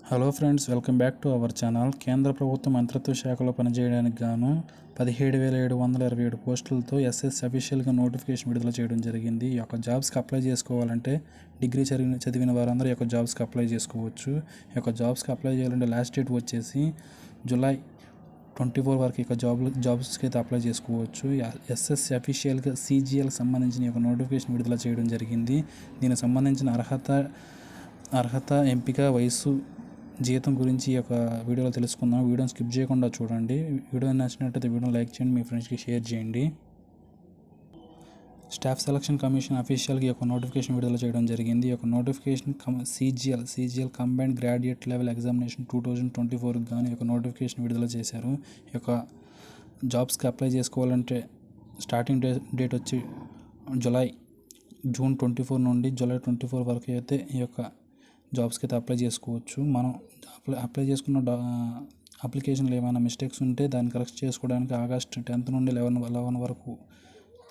Hello friends, welcome back to our channel. కేంద్ర ప్రభుత్వ మంత్రిత్వ శాఖలో పనిచేయడానికి గాను 17,727 పోస్టులతో ఎస్ఎస్ అఫీషియల్గా నోటిఫికేషన్ విడుదల చేయడం జరిగింది. ఈ యొక్క జాబ్స్కి అప్లై చేసుకోవాలంటే డిగ్రీ చదివిన వారందరూ ఈ యొక్క జాబ్స్కి అప్లై చేసుకోవచ్చు. ఈ యొక్క జాబ్స్కి అప్లై చేయాలంటే లాస్ట్ డేట్ వచ్చేసి జూలై 24 వరకు ఇక జాబ్స్కి అయితే అప్లై చేసుకోవచ్చు. ఎస్ఎస్ అఫీషియల్గా CGLకి సంబంధించిన ఈ యొక్క నోటిఫికేషన్ విడుదల చేయడం జరిగింది. దీనికి సంబంధించిన అర్హత, ఎంపిక, వయసు, జీతం గురించి ఈ యొక్క వీడియోలో తెలుసుకుందాం. వీడియోని స్కిప్ చేయకుండా చూడండి. వీడియో నచ్చినట్లయితే వీడియోని లైక్ చేయండి, మీ ఫ్రెండ్స్కి షేర్ చేయండి. స్టాఫ్ సెలక్షన్ కమిషన్ అఫీషియల్గా ఈ యొక్క నోటిఫికేషన్ విడుదల చేయడం జరిగింది. ఈ యొక్క notification CGL combined graduate level examination 2024 గాను ఈ యొక్క నోటిఫికేషన్ విడుదల చేశారు. ఈ యొక్క జాబ్స్కి అప్లై చేసుకోవాలంటే స్టార్టింగ్ డేట్ వచ్చి జూన్ 24 నుండి జూలై 24 వరకు అయితే ఈ యొక్క జాబ్స్కి అయితే అప్లై చేసుకోవచ్చు. మనం అప్లై చేసుకున్న అప్లికేషన్లో ఏమైనా మిస్టేక్స్ ఉంటే దాన్ని కరెక్ట్ చేసుకోవడానికి ఆగస్ట్ 10 నుండి 11 వరకు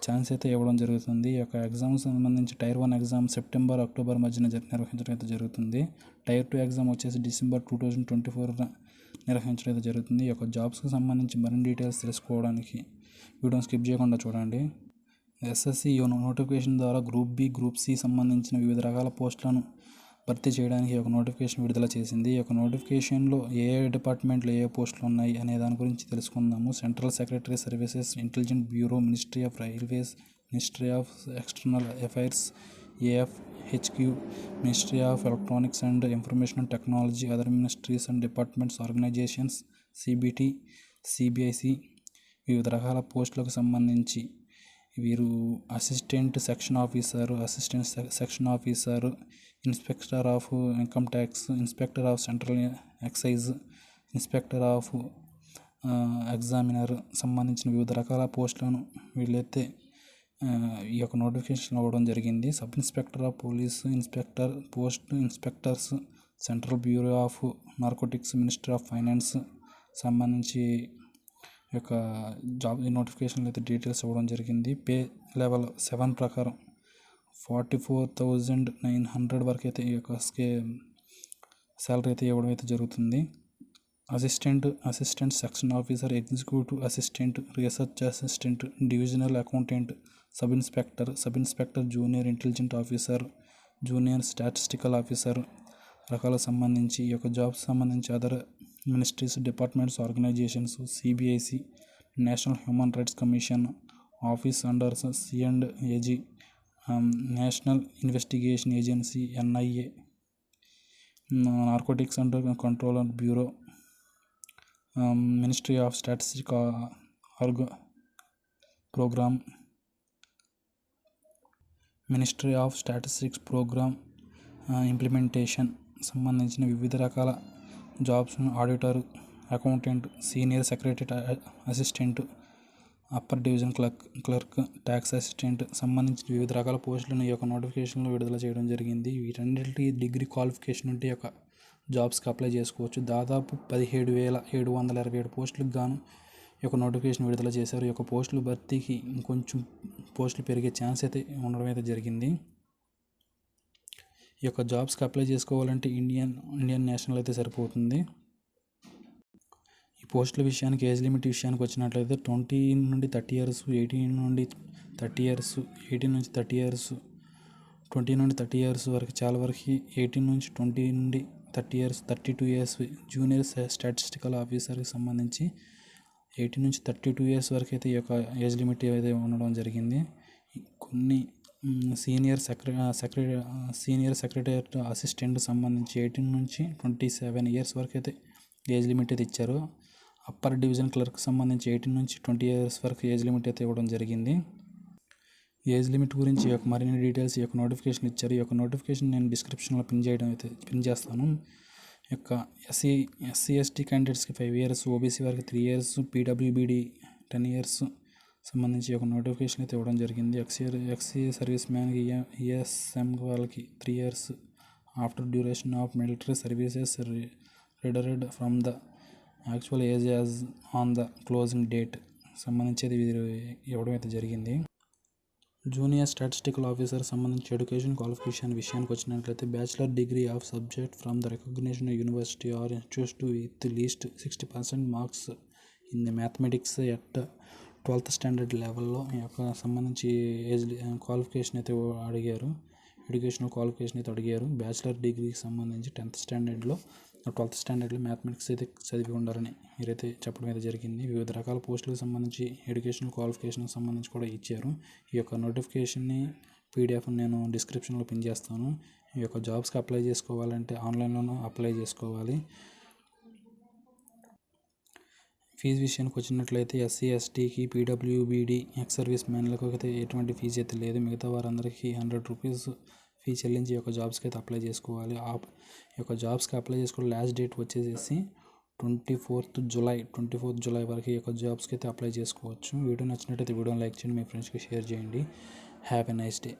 ఛాన్స్ అయితే ఇవ్వడం జరుగుతుంది. ఈ యొక్క ఎగ్జామ్స్ సంబంధించి టైర్ 1 ఎగ్జామ్ సెప్టెంబర్, అక్టోబర్ మధ్యన నిర్వహించడం అయితే జరుగుతుంది. టైర్ 2 ఎగ్జామ్ వచ్చేసి డిసెంబర్ 2024 నిర్వహించడం అయితే జరుగుతుంది. ఈ యొక్క జాబ్స్కి సంబంధించి మరిన్ని డీటెయిల్స్ తెలుసుకోవడానికి వీడియోని స్కిప్ చేయకుండా చూడండి. SSC నోటిఫికేషన్ ద్వారా గ్రూప్ B, గ్రూప్ C సంబంధించిన వివిధ రకాల పోస్టులను భర్తీ చేయడానికి ఒక నోటిఫికేషన్ విడుదల చేసింది. ఈ యొక్క నోటిఫికేషన్లో ఏ డిపార్ట్మెంట్లో ఏ పోస్టులు ఉన్నాయి అనే దాని గురించి తెలుసుకుందాము. Central secretary services, intelligence bureau, ministry of railways, ministry of external affairs, AFHQ, ministry of electronics and information technology, other ministries and departments, organizations, CBT, CBIC వివిధ రకాల పోస్టులకు సంబంధించి వీరు assistant section officer, inspector of income tax, inspector of central excise, inspector of examiner సంబంధించిన వివిధ రకాల పోస్టులను వీళ్ళైతే ఈ యొక్క నోటిఫికేషన్ అవ్వడం జరిగింది. Sub inspector of police inspectors, central bureau of narcotics, ministry of finance సంబంధించి యొక్క జాబ్ నోటిఫికేషన్లో అయితే డీటెయిల్స్ ఇవ్వడం జరిగింది. పే లెవెల్ 7 ప్రకారం 44,900 వరకు అయితే ఈ యొక్క శాలరీ అయితే ఇవ్వడం అయితే జరుగుతుంది. Assistant section officer, executive assistant, research assistant, divisional accountant, sub inspector, junior intelligent officer, junior statistical officer రకాలకు సంబంధించి ఈ యొక్క జాబ్స్ సంబంధించి other ministries, departments, organizations, CBIC, national human rights commission, office under C&AG, national investigation agency, NIA, narcotics and control bureau, ministry of statistics programme implementation సంబంధించిన వివిధ రకాల jobs, auditor, accountant, senior secretary assistant, upper division clerk, tax assistant సంబంధించిన వివిధ రకాల పోస్టులను ఈ యొక్క నోటిఫికేషన్లో విడుదల చేయడం జరిగింది. వీటన్నిటికీ డిగ్రీ క్వాలిఫికేషన్ ఉంటే ఈ యొక్క జాబ్స్కి అప్లై చేసుకోవచ్చు. దాదాపు 17,727 పోస్టులకు గాను ఈ యొక్క నోటిఫికేషన్ విడుదల చేశారు. ఈ యొక్క పోస్టుల భర్తీకి ఇంకొంచెం పోస్టులు పెరిగే ఛాన్స్ అయితే ఉండడం అయితే జరిగింది. ఈ యొక్క జాబ్స్కి అప్లై చేసుకోవాలంటే ఇండియన్ నేషనల్ అయితే సరిపోతుంది. ఈ పోస్టుల విషయానికి, ఏజ్ లిమిట్ విషయానికి వచ్చినట్లయితే 20 నుండి 30 ఇయర్స్, 18 నుండి 30 ఇయర్స్, 18 నుంచి 30 ఇయర్స్, 20 నుండి 30 ఇయర్స్ వరకు, చాలా వరకు 18 నుంచి 20 నుండి 30 ఇయర్స్, 32 ఇయర్స్ జూనియర్ స్టాటిస్టికల్ ఆఫీసర్కి సంబంధించి 18 నుంచి 32 ఇయర్స్ వరకు అయితే ఈ యొక్క ఏజ్ లిమిట్ అయితే ఉండడం జరిగింది. కొన్ని సీనియర్ సెక్రటరీ అసిస్టెంట్ సంబంధించి 18 నుంచి 27 ఇయర్స్ వరకు అయితే ఏజ్ లిమిట్ అయితే ఇచ్చారు. అప్పర్ డివిజన్ క్లర్క్ సంబంధించి 18 నుంచి 20 ఇయర్స్ వరకు ఏజ్ లిమిట్ అయితే ఇవ్వడం జరిగింది. ఏజ్ లిమిట్ గురించి మరిన్ని డీటెయిల్స్ ఈ యొక్క నోటిఫికేషన్ ఇచ్చారు. ఈ యొక్క నోటిఫికేషన్ నేను డిస్క్రిప్షన్లో పిన్ చేస్తాను. ఈ యొక్క SC/ST క్యాండిడేట్స్కి 5 ఇయర్స్, OBC వారికి 3 ఇయర్స్, PWBD 10 ఇయర్స్ సంబంధించి ఒక నోటిఫికేషన్ అయితే ఇవ్వడం జరిగింది. ఎక్సీ సర్వీస్ మ్యాన్కి, ESM వాళ్ళకి 3 years after duration of military services rendered from the actual age as on the closing date సంబంధించి ఇవ్వడం అయితే జరిగింది. జూనియర్ స్టాటిస్టికల్ ఆఫీసర్ సంబంధించి ఎడ్యుకేషన్ క్వాలిఫికేషన్ విషయానికి వచ్చినట్లయితే bachelor degree of subject from the recognition university or institute with least 60% marks in the mathematics at 12th standard లెవెల్లో ఈ యొక్క సంబంధించి ఏజ్ క్వాలిఫికేషన్ అయితే అడిగారు. ఎడ్యుకేషనల్ క్వాలిఫికేషన్ అయితే అడిగారు. బ్యాచిలర్ డిగ్రీకి సంబంధించి 10th స్టాండర్డ్లో 12th స్టాండర్డ్లో మ్యాథమెటిక్స్ అయితే చదివి ఉండాలని మీరైతే చెప్పడం అయితే జరిగింది. వివిధ రకాల పోస్టులకు సంబంధించి ఎడ్యుకేషనల్ క్వాలిఫికేషన్కి సంబంధించి కూడా ఇచ్చారు. ఈ యొక్క నోటిఫికేషన్ని పీడిఎఫ్ నేను డిస్క్రిప్షన్లో పిన్ చేస్తాను. ఈ యొక్క జాబ్స్కి అప్లై చేసుకోవాలంటే ఆన్లైన్లోనూ అప్లై చేసుకోవాలి. ఫీజు విషయానికి వచ్చినట్లయితే ఎస్సీ ఎస్టీకి పీడబ్ల్యూబీడీ ఎక్స్ సర్వీస్ మ్యాన్లకు అయితే ఎటువంటి ఫీజు అయితే లేదు. మిగతా వారందరికీ 100 రూపీస్ ఫీ చెల్లించి ఈ యొక్క జాబ్స్కి అయితే అప్లై చేసుకోవాలి. ఈ యొక్క జాబ్స్కి అప్లై చేసుకోవడం లాస్ట్ డేట్ వచ్చేసి 24th జూలై వరకు ఈ యొక్క జాబ్స్కి అయితే అప్లై చేసుకోవచ్చు. వీడియో నచ్చినట్టయితే వీడియోని లైక్ చేయండి, మీ ఫ్రెండ్స్కి షేర్ చేయండి. Have a nice day.